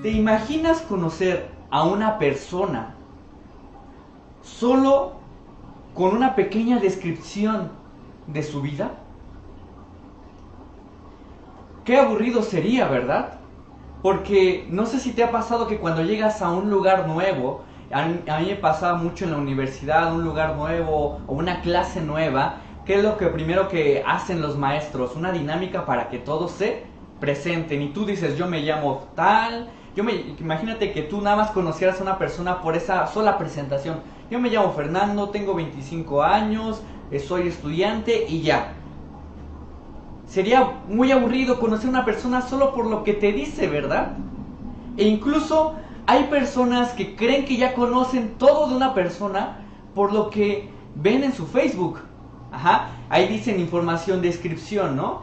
¿Te imaginas conocer a una persona solo con una pequeña descripción de su vida? Qué aburrido sería, ¿verdad? Porque no sé si te ha pasado que cuando llegas a un lugar nuevo, a mí me pasaba mucho en la universidad, un lugar nuevo o una clase nueva, ¿qué es lo que primero que hacen los maestros? Una dinámica para que todos se presenten. Y tú dices, yo me llamo tal, imagínate que tú nada más conocieras a una persona por esa sola presentación. Yo me llamo Fernando, tengo 25 años, soy estudiante y ya. Sería muy aburrido conocer a una persona solo por lo que te dice, ¿verdad? E incluso hay personas que creen que ya conocen todo de una persona por lo que ven en su Facebook. Ajá, ahí dicen información, descripción, ¿no?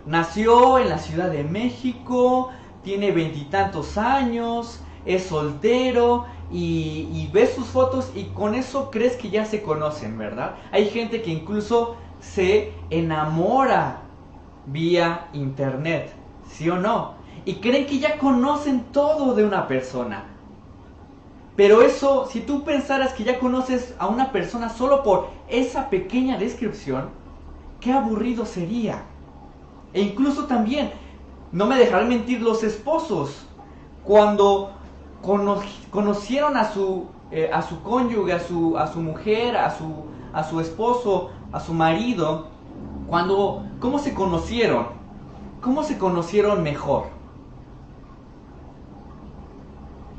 Nació en la Ciudad de México, tiene 20 y tantos años, es soltero y ves sus fotos y con eso crees que ya se conocen, ¿verdad? Hay gente que incluso se enamora vía internet, ¿sí o no? Y creen que ya conocen todo de una persona. Pero eso, si tú pensaras que ya conoces a una persona solo por esa pequeña descripción, qué aburrido sería. E incluso también, no me dejarán mentir los esposos, cuando conocieron a su cónyuge, a su mujer, a su esposo, a su marido, ¿cómo se conocieron? ¿Cómo se conocieron mejor?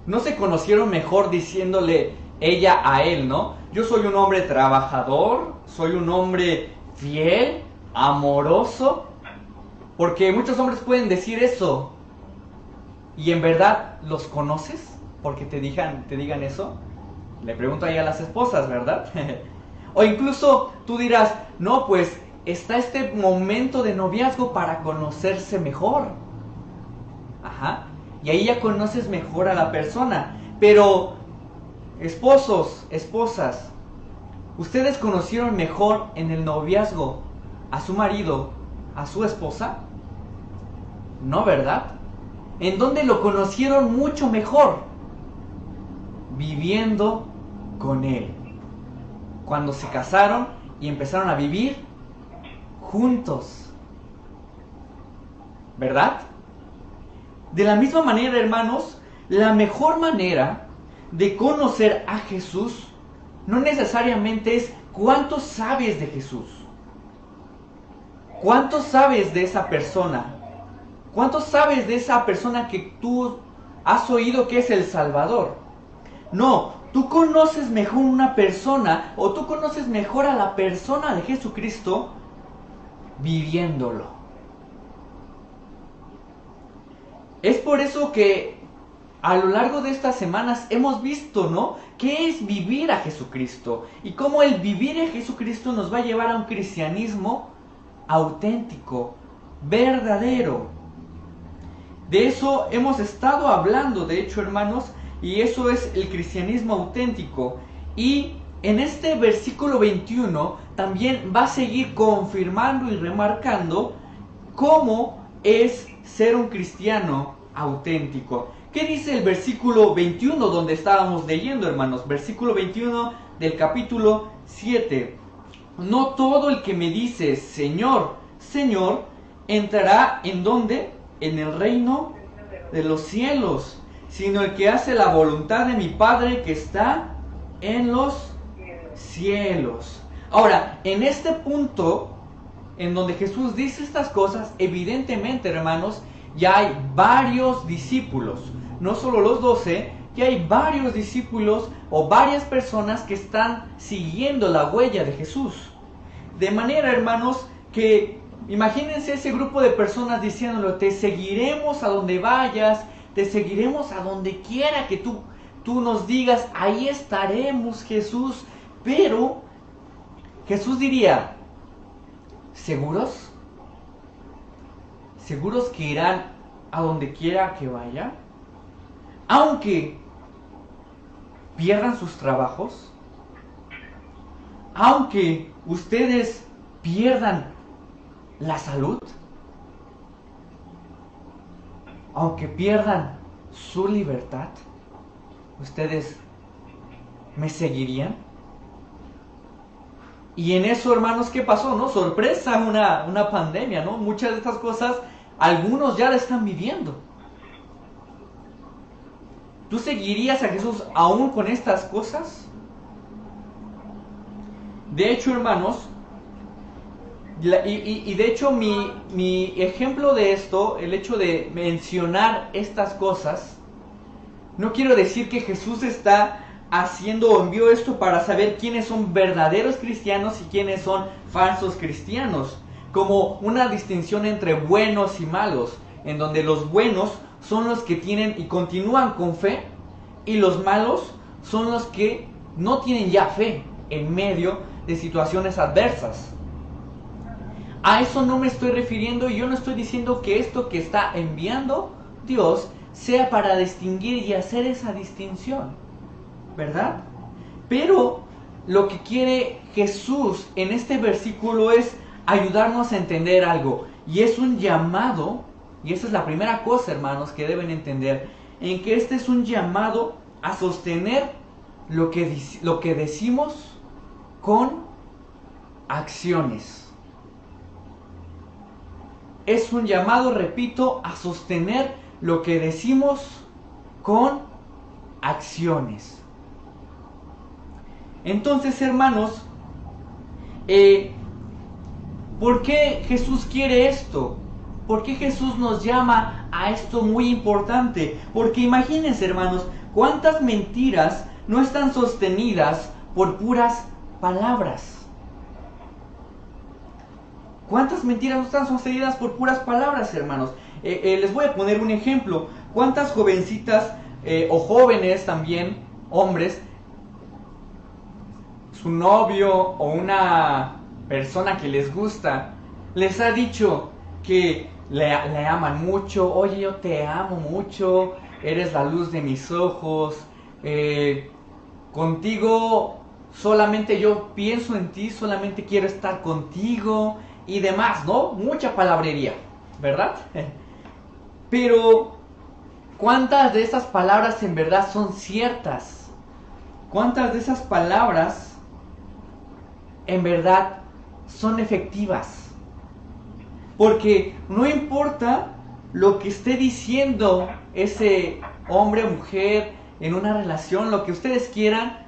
No se conocieron mejor diciéndole ella a él, ¿no? Yo soy un hombre trabajador, soy un hombre fiel, amoroso, porque muchos hombres pueden decir eso. ¿Y en verdad los conoces? Porque te digan eso. Le pregunto ahí a las esposas, ¿verdad? O incluso tú dirás, no, pues está este momento de noviazgo para conocerse mejor. Ajá. Y ahí ya conoces mejor a la persona. Pero, esposos, esposas, ¿ustedes conocieron mejor en el noviazgo a su marido, a su esposa? No, ¿verdad? ¿En dónde lo conocieron mucho mejor? Viviendo con él. Cuando se casaron y empezaron a vivir juntos. ¿Verdad? De la misma manera, hermanos, la mejor manera de conocer a Jesús no necesariamente es cuánto sabes de Jesús. ¿Cuánto sabes de esa persona? ¿Cuánto sabes de esa persona que tú has oído que es el Salvador? No, tú conoces mejor una persona o tú conoces mejor a la persona de Jesucristo viviéndolo. Es por eso que a lo largo de estas semanas hemos visto, ¿no? ¿Qué es vivir a Jesucristo? Y cómo el vivir a Jesucristo nos va a llevar a un cristianismo auténtico, verdadero. De eso hemos estado hablando, de hecho, hermanos, y eso es el cristianismo auténtico. Y en este versículo 21 también va a seguir confirmando y remarcando cómo es ser un cristiano auténtico. ¿Qué dice el versículo 21 donde estábamos leyendo, hermanos? Versículo 21 del capítulo 7. No todo el que me dice Señor, Señor, entrará ¿en dónde? En el reino de los cielos, sino el que hace la voluntad de mi Padre que está en los cielos. Ahora, en este punto, en donde Jesús dice estas cosas, evidentemente, hermanos, ya hay varios discípulos, no solo los 12, ya hay varios discípulos o varias personas que están siguiendo la huella de Jesús. De manera, hermanos, que imagínense ese grupo de personas diciéndole, te seguiremos a donde vayas, te seguiremos a donde quiera que tú nos digas, ahí estaremos, Jesús. Pero Jesús diría, ¿seguros? ¿Seguros que irán a donde quiera que vaya? Aunque pierdan sus trabajos, aunque ustedes pierdan la salud, aunque pierdan su libertad, ¿ustedes me seguirían? Y en eso, hermanos, ¿qué pasó? ¿No? Sorpresa, una pandemia, ¿no? Muchas de estas cosas, algunos ya la están viviendo. ¿Tú seguirías a Jesús aún con estas cosas? De hecho, hermanos, y de hecho mi ejemplo de esto, el hecho de mencionar estas cosas, no quiero decir que Jesús está haciendo o envió esto para saber quiénes son verdaderos cristianos y quiénes son falsos cristianos, como una distinción entre buenos y malos, en donde los buenos son los que tienen y continúan con fe, y los malos son los que no tienen ya fe en medio de situaciones adversas. A eso no me estoy refiriendo, y yo no estoy diciendo que esto que está enviando Dios sea para distinguir y hacer esa distinción, ¿verdad? Pero lo que quiere Jesús en este versículo es ayudarnos a entender algo, y es un llamado, y esa es la primera cosa, hermanos, que deben entender, en que este es un llamado a sostener lo que decimos con acciones. Es un llamado, repito, a sostener lo que decimos con acciones. Entonces, hermanos, ¿por qué Jesús quiere esto? ¿Por qué Jesús nos llama a esto muy importante? Porque imagínense, hermanos, cuántas mentiras no están sostenidas por puras palabras. ¿Cuántas mentiras no están sostenidas por puras palabras, hermanos? Les voy a poner un ejemplo. ¿Cuántas jovencitas o jóvenes también, hombres, su novio o una persona que les gusta, les ha dicho que le aman mucho? Oye, yo te amo mucho, eres la luz de mis ojos, contigo solamente yo pienso en ti, solamente quiero estar contigo y demás, ¿no? Mucha palabrería, ¿verdad? Pero ¿cuántas de esas palabras en verdad son ciertas? ¿Cuántas de esas palabras en verdad son efectivas? Porque no importa lo que esté diciendo ese hombre o mujer en una relación, lo que ustedes quieran,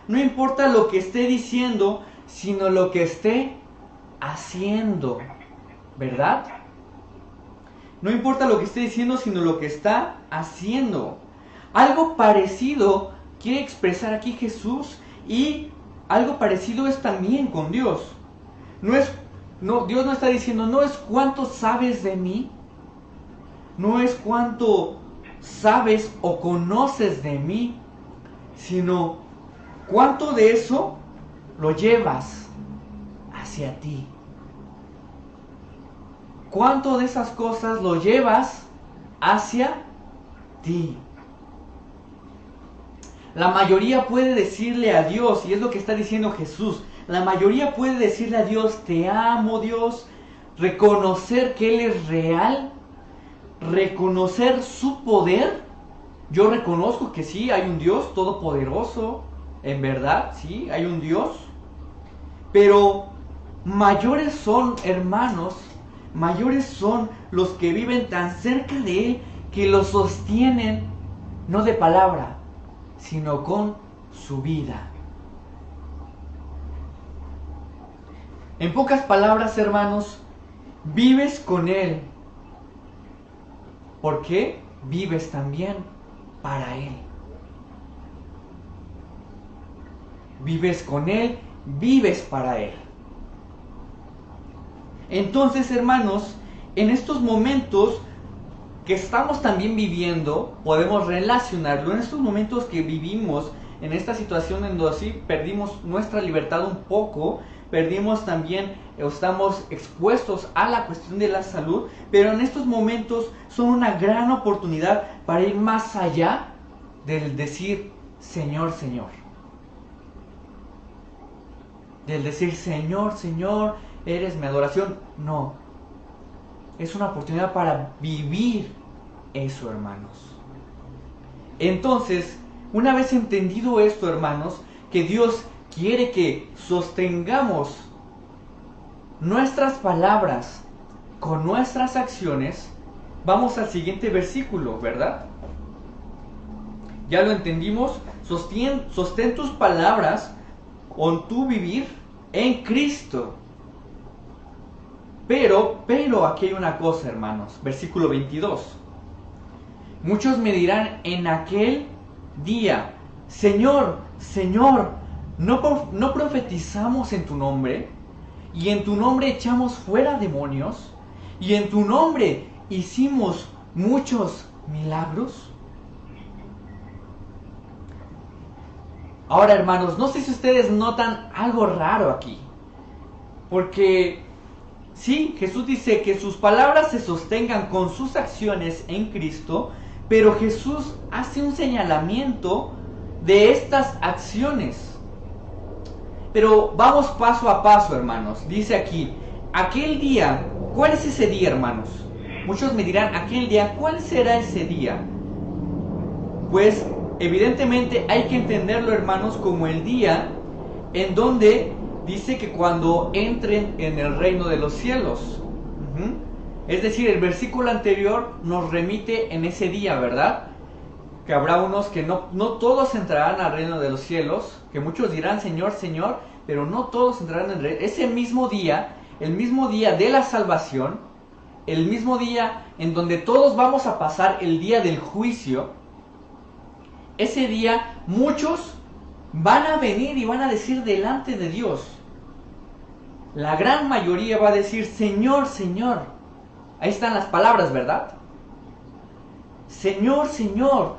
no importa lo que esté diciendo, sino lo que esté haciendo, ¿verdad? No importa lo que esté diciendo, sino lo que está haciendo. Algo parecido quiere expresar aquí Jesús, y algo parecido es también con Dios. Dios no está diciendo, no es cuánto sabes de mí, no es cuánto sabes o conoces de mí, sino cuánto de eso lo llevas hacia ti. ¿Cuánto de esas cosas lo llevas hacia ti? La mayoría puede decirle a Dios, y es lo que está diciendo Jesús, la mayoría puede decirle a Dios, te amo, Dios, reconocer que Él es real, reconocer su poder. Yo reconozco que sí, hay un Dios todopoderoso, en verdad, sí, hay un Dios, pero mayores son, hermanos, mayores son los que viven tan cerca de Él, que lo sostienen no de palabra, sino con su vida. En pocas palabras, hermanos, vives con Él. ¿Por qué? Vives también para Él. Vives con Él, vives para Él. Entonces, hermanos, en estos momentos que estamos también viviendo, podemos relacionarlo en estos momentos que vivimos, en esta situación en donde sí perdimos nuestra libertad un poco, perdimos también, estamos expuestos a la cuestión de la salud, pero en estos momentos son una gran oportunidad para ir más allá del decir Señor, Señor. del decir, Señor, Señor, eres mi adoración. No, es una oportunidad para vivir eso, hermanos. Entonces, una vez entendido esto, hermanos, que Dios quiere que sostengamos nuestras palabras con nuestras acciones, vamos al siguiente versículo, ¿verdad? Ya lo entendimos. Sostén tus palabras con tu vivir en Cristo. Pero aquí hay una cosa, hermanos. Versículo 22. Muchos me dirán en aquel día, Señor, Señor, ¿no profetizamos en tu nombre? Y en tu nombre echamos fuera demonios. Y en tu nombre hicimos muchos milagros. Ahora, hermanos, no sé si ustedes notan algo raro aquí. Porque sí, Jesús dice que sus palabras se sostengan con sus acciones en Cristo, pero Jesús hace un señalamiento de estas acciones. Pero vamos paso a paso, hermanos. Dice aquí, aquel día, ¿cuál es ese día, hermanos? Muchos me dirán, aquel día, ¿cuál será ese día? Pues evidentemente hay que entenderlo, hermanos, como el día en donde dice que cuando entren en el reino de los cielos. Es decir, el versículo anterior nos remite en ese día, ¿verdad? Que habrá unos que no todos entrarán al reino de los cielos, que muchos dirán, Señor, Señor, pero no todos entrarán en el reino. Ese mismo día, el mismo día de la salvación, el mismo día en donde todos vamos a pasar el día del juicio, ese día muchos van a venir y van a decir delante de Dios. La gran mayoría va a decir, Señor, Señor. Ahí están las palabras, ¿verdad? Señor, Señor,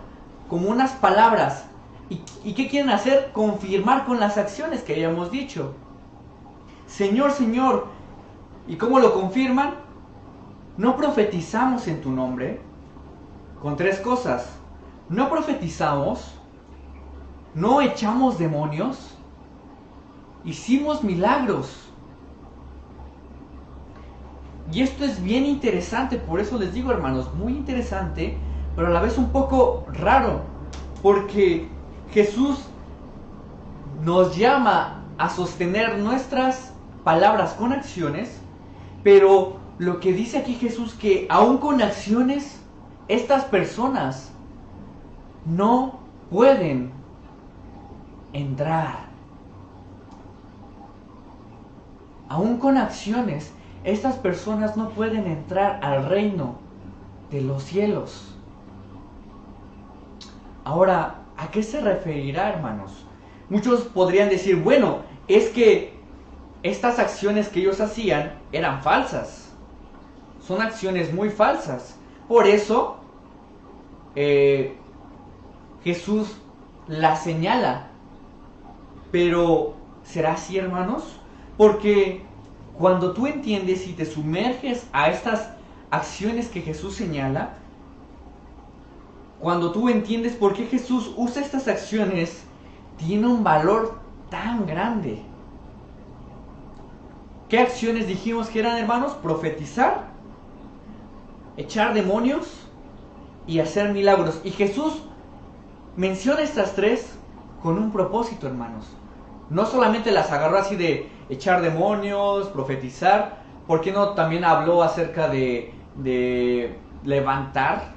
como unas palabras. ¿Y qué quieren hacer? Confirmar con las acciones que hayamos dicho. Señor, Señor. ¿Y cómo lo confirman? No profetizamos en tu nombre. Con tres cosas. No profetizamos. No echamos demonios. Hicimos milagros. Y esto es bien interesante, por eso les digo, hermanos, muy interesante, pero a la vez un poco raro, porque Jesús nos llama a sostener nuestras palabras con acciones, pero lo que dice aquí Jesús, que aún con acciones, estas personas no pueden entrar. Aún con acciones, estas personas no pueden entrar al reino de los cielos. Ahora, ¿a qué se referirá, hermanos? Muchos podrían decir, bueno, es que estas acciones que ellos hacían eran falsas. Son acciones muy falsas. Por eso, Jesús las señala. Pero, ¿será así, hermanos? Porque cuando tú entiendes y te sumerges a estas acciones que Jesús señala, cuando tú entiendes por qué Jesús usa estas acciones, tiene un valor tan grande. ¿Qué acciones dijimos que eran, hermanos? Profetizar, echar demonios y hacer milagros. Y Jesús menciona estas tres con un propósito, hermanos. No solamente las agarró así de echar demonios, profetizar. ¿Por qué no también habló acerca de levantar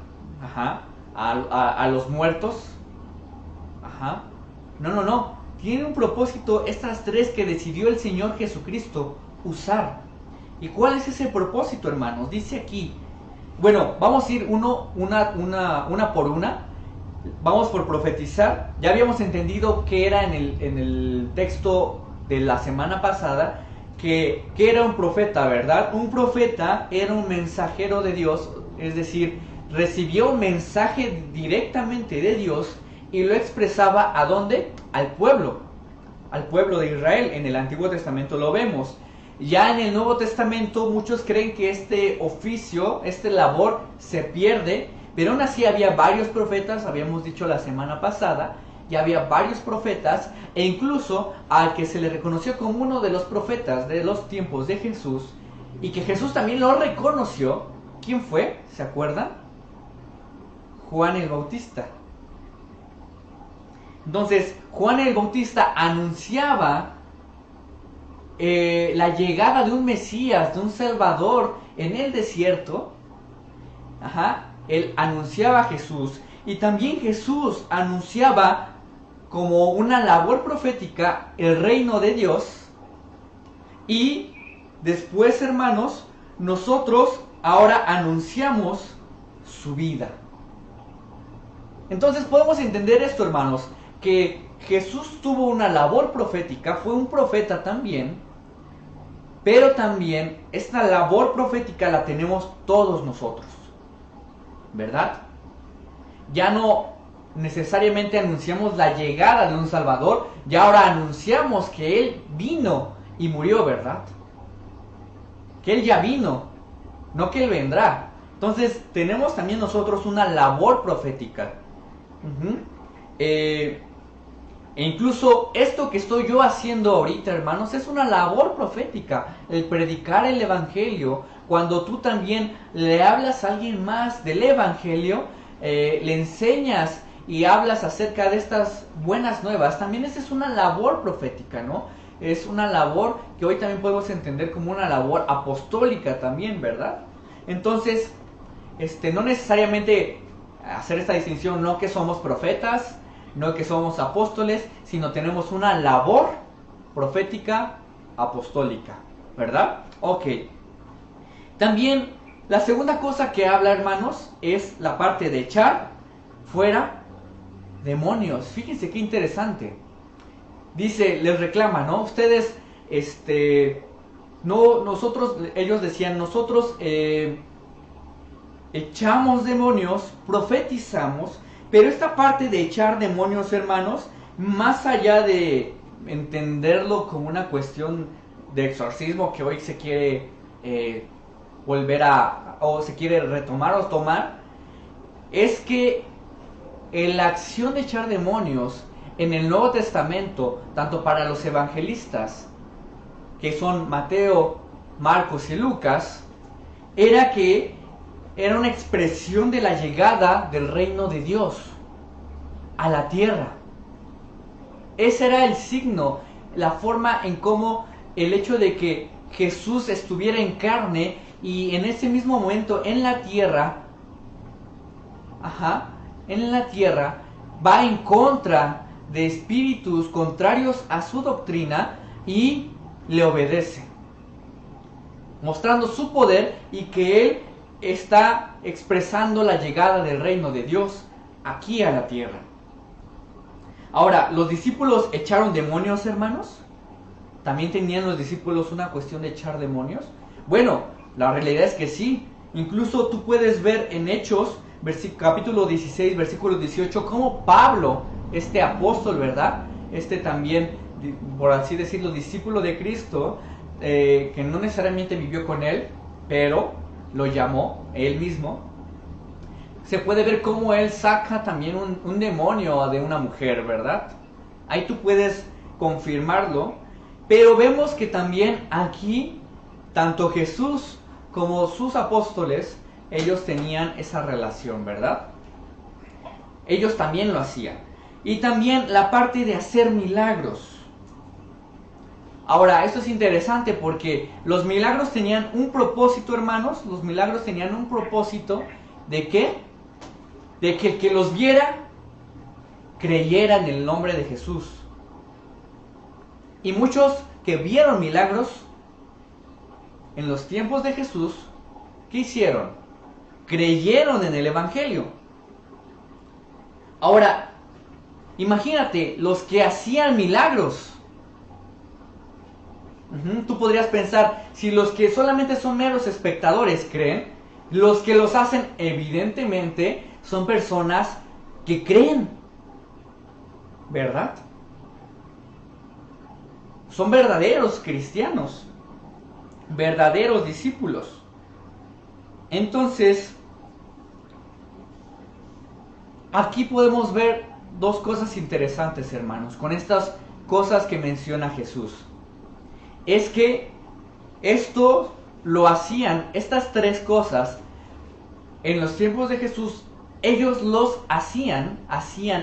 a los muertos? No. Tiene un propósito estas tres que decidió el Señor Jesucristo usar. ¿Y cuál es ese propósito, hermanos? Dice aquí. Bueno, vamos a ir una por una. Vamos por profetizar. Ya habíamos entendido que era en el texto de la semana pasada que era un profeta, ¿verdad? Un profeta era un mensajero de Dios, es decir, recibió un mensaje directamente de Dios y lo expresaba ¿a dónde? Al pueblo de Israel. En el Antiguo Testamento lo vemos. Ya en el Nuevo Testamento muchos creen que este oficio, esta labor se pierde, pero aún así había varios profetas, habíamos dicho la semana pasada, ya había varios profetas, e incluso al que se le reconoció como uno de los profetas de los tiempos de Jesús, y que Jesús también lo reconoció. ¿Quién fue? ¿Se acuerdan? Juan el Bautista. Entonces, Juan el Bautista anunciaba la llegada de un Mesías, de un Salvador en el desierto. Él anunciaba a Jesús, y también Jesús anunciaba como una labor profética el reino de Dios. Y después, hermanos, nosotros ahora anunciamos su vida. Entonces podemos entender esto, hermanos, que Jesús tuvo una labor profética, fue un profeta también, pero también esta labor profética la tenemos todos nosotros, ¿verdad? Ya no necesariamente anunciamos la llegada de un Salvador, ya ahora anunciamos que Él vino y murió, ¿verdad? Que Él ya vino, no que Él vendrá. Entonces tenemos también nosotros una labor profética. E incluso esto que estoy yo haciendo ahorita, hermanos, es una labor profética, el predicar el Evangelio. Cuando tú también le hablas a alguien más del Evangelio, le enseñas y hablas acerca de estas buenas nuevas, también esa es una labor profética, ¿no? Es una labor que hoy también podemos entender como una labor apostólica también, ¿verdad? Entonces, no necesariamente hacer esta distinción, no que somos profetas, no que somos apóstoles, sino tenemos una labor profética apostólica, ¿verdad? Ok. También la segunda cosa que habla, hermanos, es la parte de echar fuera demonios. Fíjense qué interesante. Dice, les reclama, ¿no? Ustedes, no, nosotros, ellos decían, nosotros echamos demonios, profetizamos, pero esta parte de echar demonios, hermanos, más allá de entenderlo como una cuestión de exorcismo que hoy se quiere volver a, o se quiere retomar o tomar, es que la acción de echar demonios en el Nuevo Testamento, tanto para los evangelistas, que son Mateo, Marcos y Lucas, era una expresión de la llegada del reino de Dios a la tierra. Ese era el signo, la forma en cómo el hecho de que Jesús estuviera en carne y en ese mismo momento en la tierra, va en contra de espíritus contrarios a su doctrina y le obedece, mostrando su poder y que Él está expresando la llegada del reino de Dios aquí a la tierra. Ahora, ¿los discípulos echaron demonios, hermanos? ¿También tenían los discípulos una cuestión de echar demonios? Bueno, la realidad es que sí. Incluso tú puedes ver en Hechos, capítulo 16, versículo 18, cómo Pablo, este apóstol, ¿verdad? También, por así decirlo, discípulo de Cristo, que no necesariamente vivió con él, pero lo llamó él mismo. Se puede ver cómo él saca también un demonio de una mujer, ¿verdad? Ahí tú puedes confirmarlo. Pero vemos que también aquí, tanto Jesús como sus apóstoles, ellos tenían esa relación, ¿verdad? Ellos también lo hacían. Y también la parte de hacer milagros. Ahora, esto es interesante porque los milagros tenían un propósito, hermanos. Los milagros tenían un propósito de ¿qué? De que el que los viera creyera en el nombre de Jesús. Y muchos que vieron milagros en los tiempos de Jesús, ¿qué hicieron? Creyeron en el Evangelio. Ahora, imagínate, los que hacían milagros. Tú podrías pensar, si los que solamente son meros espectadores creen, los que los hacen evidentemente son personas que creen, ¿verdad? Son verdaderos cristianos, verdaderos discípulos. Entonces, aquí podemos ver dos cosas interesantes, hermanos, con estas cosas que menciona Jesús. Es que esto lo hacían, estas tres cosas, en los tiempos de Jesús, ellos los hacían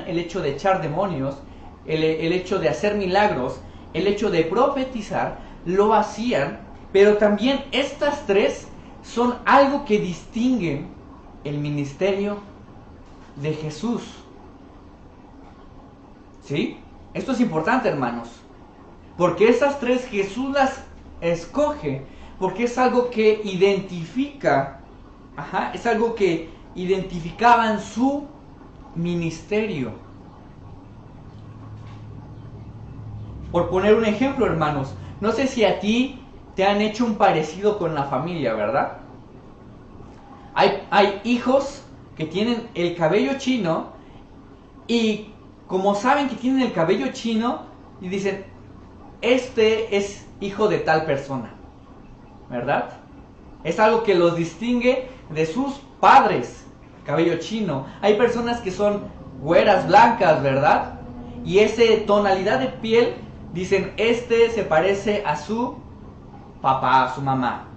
el hecho de echar demonios, el hecho de hacer milagros, el hecho de profetizar, lo hacían, pero también estas tres son algo que distinguen el ministerio de Jesús. ¿Sí? Esto es importante, hermanos, porque esas tres Jesús las escoge, porque es algo que identifica, es algo que identificaba en su ministerio. Por poner un ejemplo, hermanos, no sé si a ti te han hecho un parecido con la familia, ¿verdad? Hay hijos que tienen el cabello chino y como saben que tienen el cabello chino y dicen, este es hijo de tal persona, ¿verdad? Es algo que los distingue de sus padres, cabello chino. Hay personas que son güeras, blancas, ¿verdad? Y esa tonalidad de piel, dicen, este se parece a su papá, a su mamá.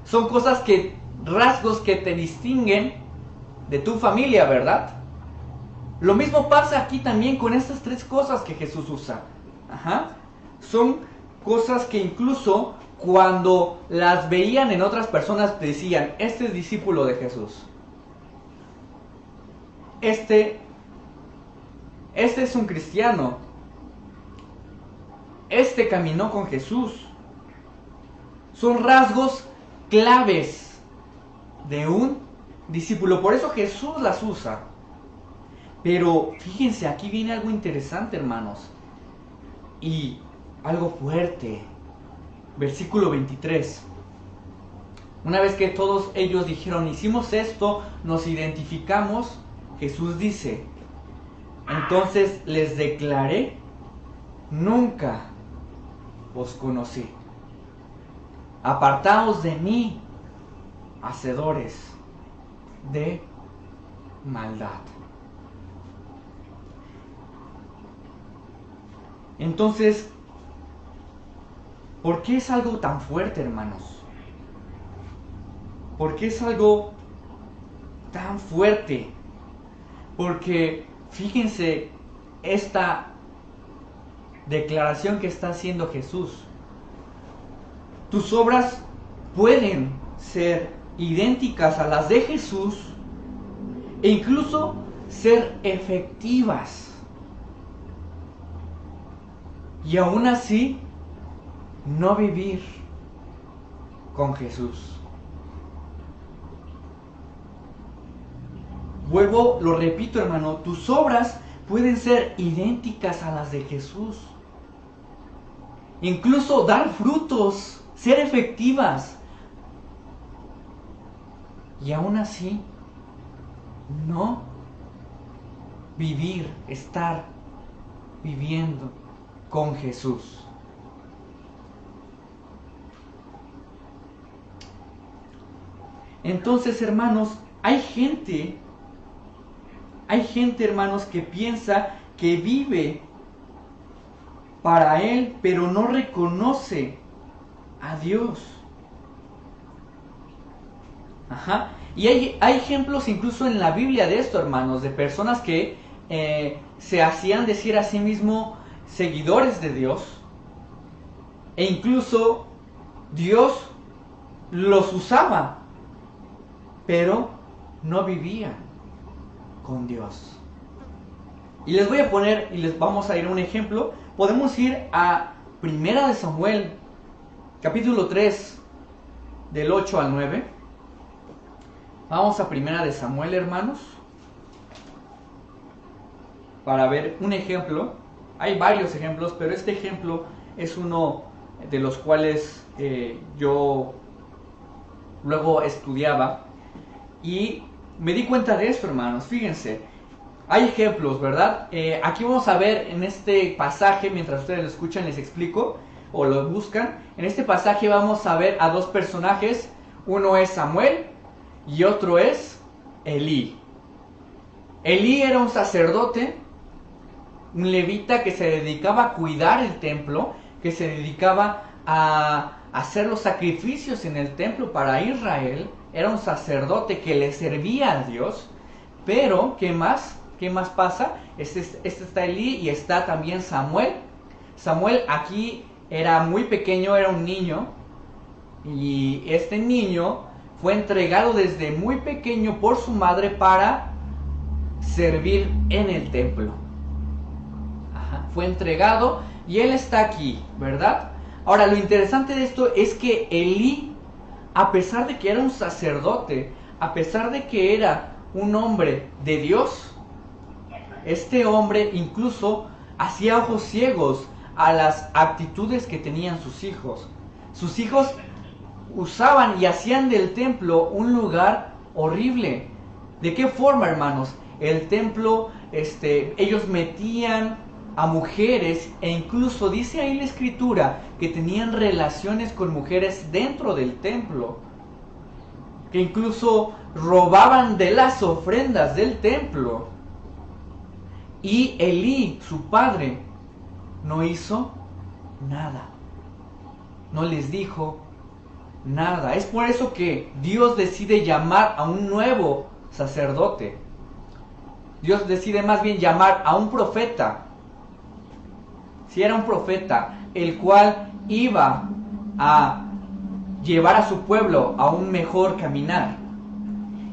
Son cosas rasgos que te distinguen de tu familia, ¿verdad? Lo mismo pasa aquí también con estas tres cosas que Jesús usa. Son cosas que incluso cuando las veían en otras personas decían, este es discípulo de Jesús. Este es un cristiano. Este caminó con Jesús. Son rasgos claves de un discípulo. Por eso Jesús las usa. Pero fíjense, aquí viene algo interesante, hermanos. Y algo fuerte. Versículo 23. Una vez que todos ellos dijeron, hicimos esto, nos identificamos, Jesús dice, entonces les declaré, nunca os conocí. Apartaos de mí, hacedores de maldad. Entonces, ¿por qué es algo tan fuerte, hermanos? ¿Por qué es algo tan fuerte? Porque fíjense esta declaración que está haciendo Jesús. Tus obras pueden ser idénticas a las de Jesús e incluso ser efectivas. Y aún así, no vivir con Jesús. Lo repito, hermano, tus obras pueden ser idénticas a las de Jesús. Incluso dar frutos, ser efectivas. Y aún así, no estar viviendo con Jesús. Entonces, hermanos, hay gente, hermanos, que piensa que vive para Él, pero no reconoce a Dios. Y hay ejemplos incluso en la Biblia de esto, hermanos, de personas que se hacían decir a sí mismos seguidores de Dios, e incluso Dios los usaba, pero no vivían con Dios. Y les voy a poner, y les vamos a ir a un ejemplo. Podemos ir a Primera de Samuel, capítulo 3, del 8 al 9. Vamos a Primera de Samuel, hermanos, para ver un ejemplo. Hay varios ejemplos, pero este ejemplo es uno de los cuales yo luego estudiaba y me di cuenta de esto, hermanos. Fíjense, hay ejemplos, ¿verdad? Aquí vamos a ver en este pasaje, mientras ustedes lo escuchan, les explico o lo buscan. En este pasaje vamos a ver a dos personajes. Uno es Samuel y otro es Elí. Elí era un sacerdote, un levita que se dedicaba a cuidar el templo, que se dedicaba a hacer los sacrificios en el templo para Israel. Era un sacerdote que le servía a Dios. Pero, ¿qué más? ¿Qué más pasa? Este está Elí y está también Samuel. Samuel aquí era muy pequeño, era un niño. Y este niño fue entregado desde muy pequeño por su madre para servir en el templo. Fue entregado y él está aquí, ¿verdad? Ahora, lo interesante de esto es que Elí, a pesar de que era un sacerdote, a pesar de que era un hombre de Dios, este hombre incluso hacía ojos ciegos a las actitudes que tenían sus hijos. Sus hijos usaban y hacían del templo un lugar horrible. ¿De qué forma, hermanos? El templo, ellos metían a mujeres e incluso dice ahí la escritura que tenían relaciones con mujeres dentro del templo, que incluso robaban de las ofrendas del templo. Y Elí, su padre, no hizo nada, no les dijo nada. Es por eso que Dios decide llamar a un nuevo sacerdote. Dios decide más bien llamar a un profeta. Si era un profeta, el cual iba a llevar a su pueblo a un mejor caminar.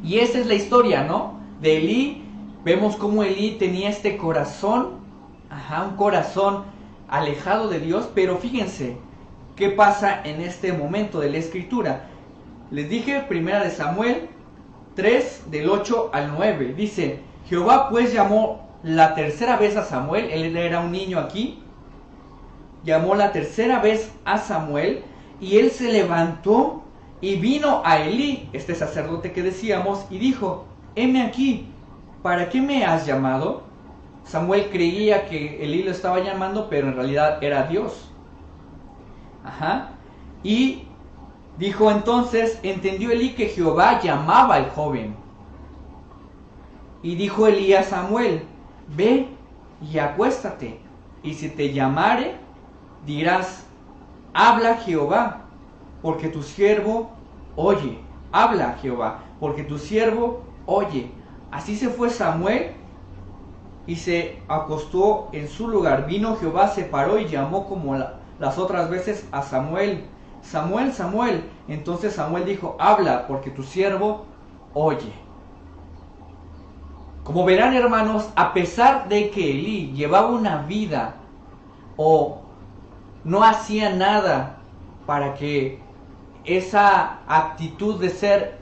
Y esa es la historia, ¿no? De Elí. Vemos cómo Elí tenía este corazón, un corazón alejado de Dios. Pero fíjense, ¿qué pasa en este momento de la escritura? Les dije, primera de Samuel 3, del 8 al 9. Dice, Jehová pues llamó la tercera vez a Samuel. Él era un niño aquí. Llamó la tercera vez a Samuel y él se levantó y vino a Elí, este sacerdote que decíamos, y dijo, heme aquí, ¿para qué me has llamado? Samuel creía que Elí lo estaba llamando, pero en realidad era Dios. Y dijo entonces, entendió Elí que Jehová llamaba al joven. Y dijo Elí a Samuel, ve y acuéstate, y si te llamare, dirás, habla Jehová, porque tu siervo oye. Habla Jehová, porque tu siervo oye. Así se fue Samuel y se acostó en su lugar. Vino Jehová, se paró y llamó como las otras veces a Samuel. Samuel, Samuel. Entonces Samuel dijo, habla, porque tu siervo oye. Como verán, hermanos, a pesar de que Elí llevaba una vida o no hacía nada para que esa actitud de ser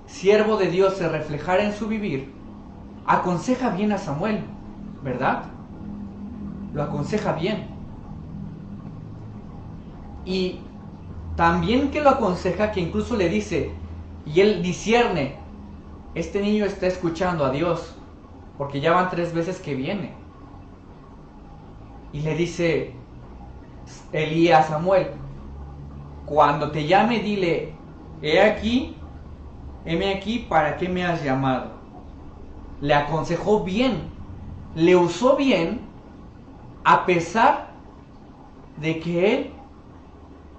siervo de Dios se reflejara en su vivir, aconseja bien a Samuel, ¿verdad? Lo aconseja bien. Y también que lo aconseja, que incluso le dice, y él discierne, este niño está escuchando a Dios, porque ya van 3 veces que viene. Y le dice Elí a Samuel, cuando te llame dile, heme aquí, ¿para qué me has llamado? Le aconsejó bien, le usó bien, a pesar de que él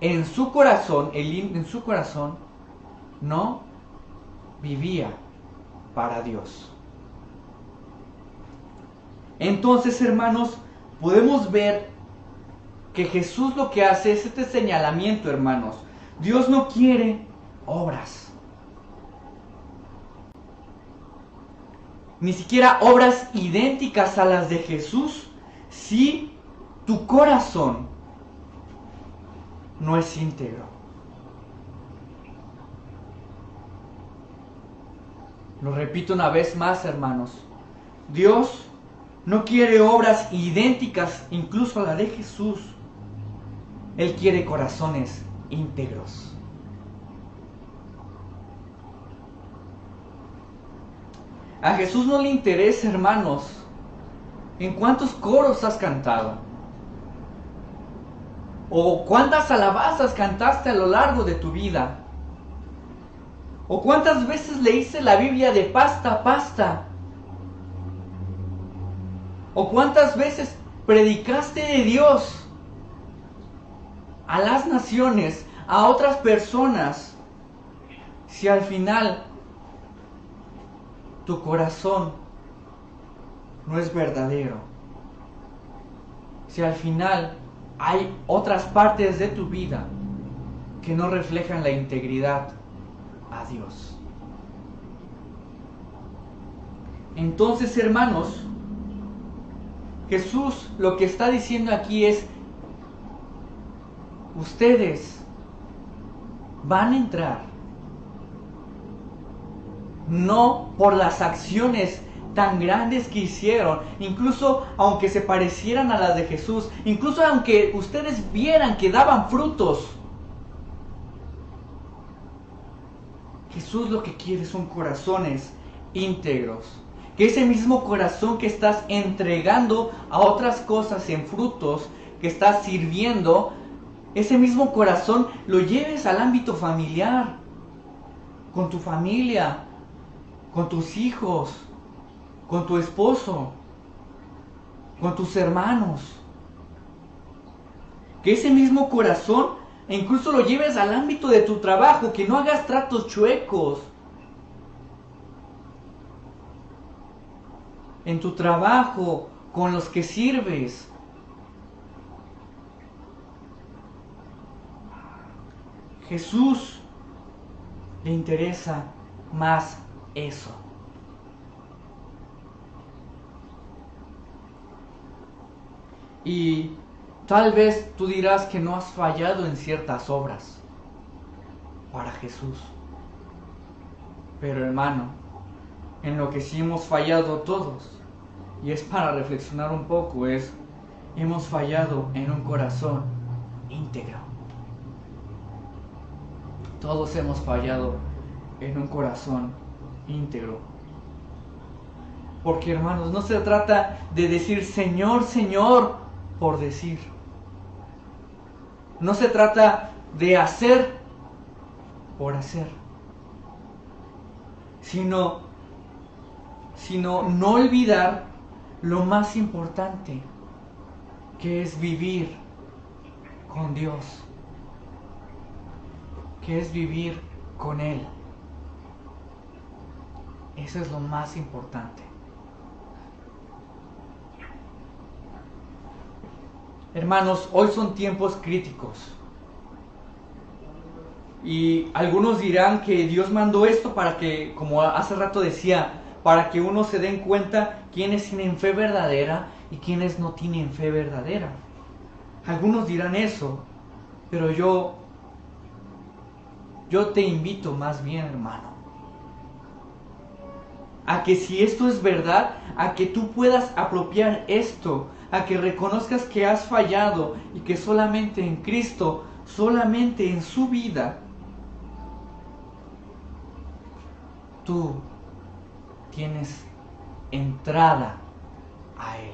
en su corazón, Elí en su corazón, no vivía para Dios. Entonces, hermanos, podemos ver que Jesús lo que hace es este señalamiento, hermanos. Dios no quiere obras. Ni siquiera obras idénticas a las de Jesús, si tu corazón no es íntegro. Lo repito una vez más, hermanos. Dios no quiere obras idénticas incluso a la de Jesús. Él quiere corazones íntegros. A Jesús no le interesa, hermanos, en cuántos coros has cantado, o cuántas alabanzas cantaste a lo largo de tu vida. ¿O cuántas veces leíste la Biblia de pasta a pasta? ¿O cuántas veces predicaste de Dios a las naciones, a otras personas, si al final tu corazón no es verdadero? Si al final hay otras partes de tu vida que no reflejan la integridad a Dios. Entonces, hermanos, Jesús lo que está diciendo aquí es: ustedes van a entrar no por las acciones tan grandes que hicieron, incluso aunque se parecieran a las de Jesús, incluso aunque ustedes vieran que daban frutos. Jesús lo que quiere son corazones íntegros. Que ese mismo corazón que estás entregando a otras cosas en frutos, que estás sirviendo, ese mismo corazón lo lleves al ámbito familiar, con tu familia, con tus hijos, con tu esposo, con tus hermanos. Que ese mismo corazón incluso lo lleves al ámbito de tu trabajo, que no hagas tratos chuecos. En tu trabajo, con los que sirves. Jesús le interesa más eso. Y tal vez tú dirás que no has fallado en ciertas obras para Jesús. Pero hermano, en lo que sí hemos fallado todos, y es para reflexionar un poco, hemos fallado en un corazón íntegro. Todos hemos fallado en un corazón íntegro. Porque, hermanos, no se trata de decir Señor, Señor, por decir. No se trata de hacer por hacer. Sino no olvidar lo más importante, que es vivir con Dios, que es vivir con Él. Eso es lo más importante. Hermanos, hoy son tiempos críticos. Y algunos dirán que Dios mandó esto para que, como hace rato decía, para que uno se den cuenta quiénes tienen fe verdadera y quiénes no tienen fe verdadera. Algunos dirán eso, pero yo te invito más bien, hermano, a que si esto es verdad, a que tú puedas apropiar esto, a que reconozcas que has fallado y que solamente en Cristo, solamente en su vida, tú tienes entrada a Él.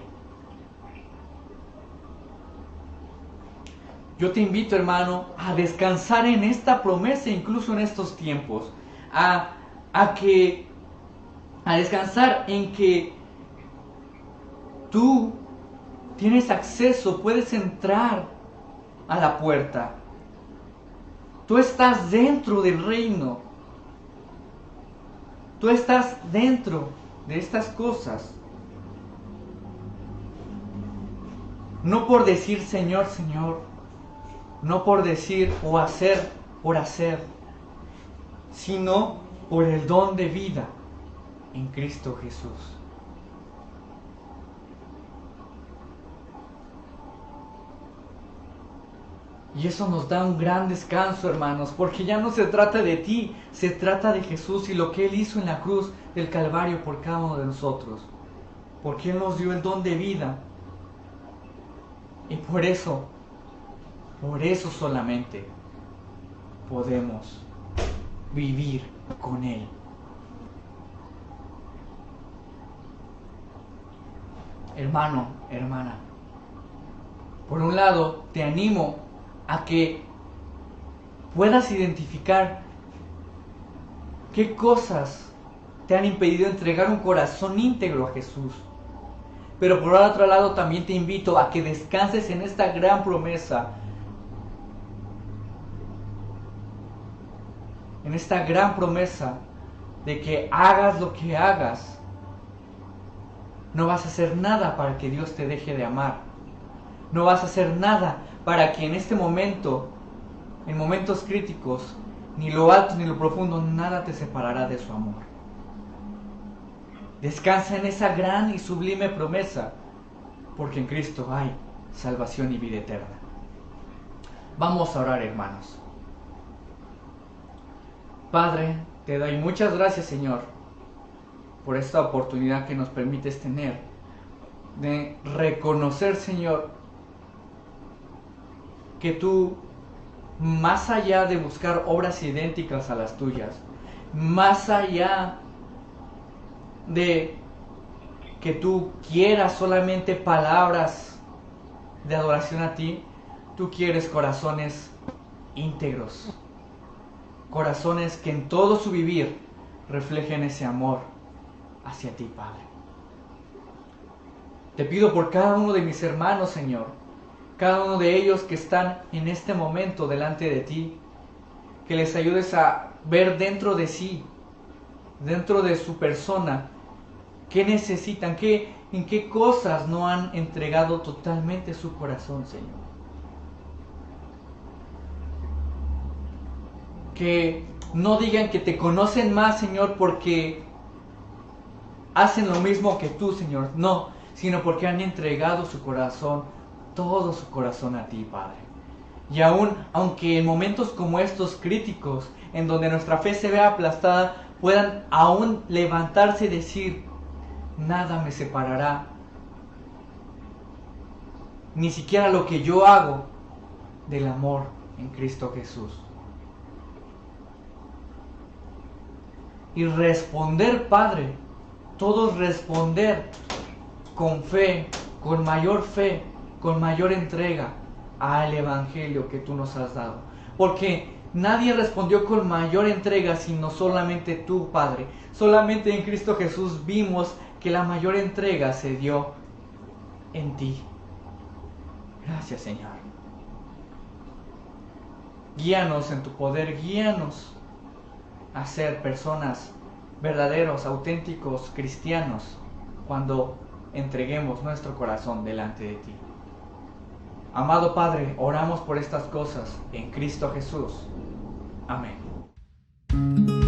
Yo te invito, hermano, a descansar en esta promesa, incluso en estos tiempos, a descansar en que tú tienes acceso, puedes entrar a la puerta. Tú estás dentro del reino. Tú estás dentro de estas cosas. No por decir Señor, Señor. No por decir o hacer por hacer. Sino por el don de vida en Cristo Jesús. Y eso nos da un gran descanso, hermanos, porque ya no se trata de ti, se trata de Jesús y lo que Él hizo en la cruz del Calvario por cada uno de nosotros. Porque Él nos dio el don de vida. Y por eso solamente podemos vivir con Él. Hermano, hermana, por un lado te animo a que puedas identificar ¿Qué cosas te han impedido entregar un corazón íntegro a Jesús? Pero por otro lado también te invito a que descanses en esta gran promesa. En esta gran promesa de que hagas lo que hagas, no vas a hacer nada para que Dios te deje de amar. No vas a hacer nada para que en este momento, en momentos críticos, ni lo alto ni lo profundo, nada te separará de su amor. Descansa en esa gran y sublime promesa, porque en Cristo hay salvación y vida eterna. Vamos a orar, hermanos. Padre, te doy muchas gracias, Señor, por esta oportunidad que nos permites tener de reconocer, Señor, que tú, más allá de buscar obras idénticas a las tuyas, más allá de que tú quieras solamente palabras de adoración a ti, tú quieres corazones íntegros, corazones que en todo su vivir reflejen ese amor hacia ti, Padre. Te pido por cada uno de mis hermanos, Señor, cada uno de ellos que están en este momento delante de ti, que les ayudes a ver dentro de sí, dentro de su persona, qué necesitan, en qué cosas no han entregado totalmente su corazón, Señor. Que no digan que te conocen más, Señor, porque hacen lo mismo que tú, Señor. No, sino porque han entregado su corazón, todo su corazón a ti, Padre. Y aunque en momentos como estos críticos, en donde nuestra fe se vea aplastada, puedan aún levantarse y decir: nada me separará, ni siquiera lo que yo hago, del amor en Cristo Jesús. Y responder, Padre, todos responder con fe, con mayor entrega al Evangelio que tú nos has dado. Porque nadie respondió con mayor entrega sino solamente tú, Padre. Solamente en Cristo Jesús vimos que la mayor entrega se dio en ti. Gracias, Señor. Guíanos en tu poder, guíanos a ser personas verdaderos, auténticos cristianos cuando entreguemos nuestro corazón delante de ti. Amado Padre, oramos por estas cosas en Cristo Jesús. Amén.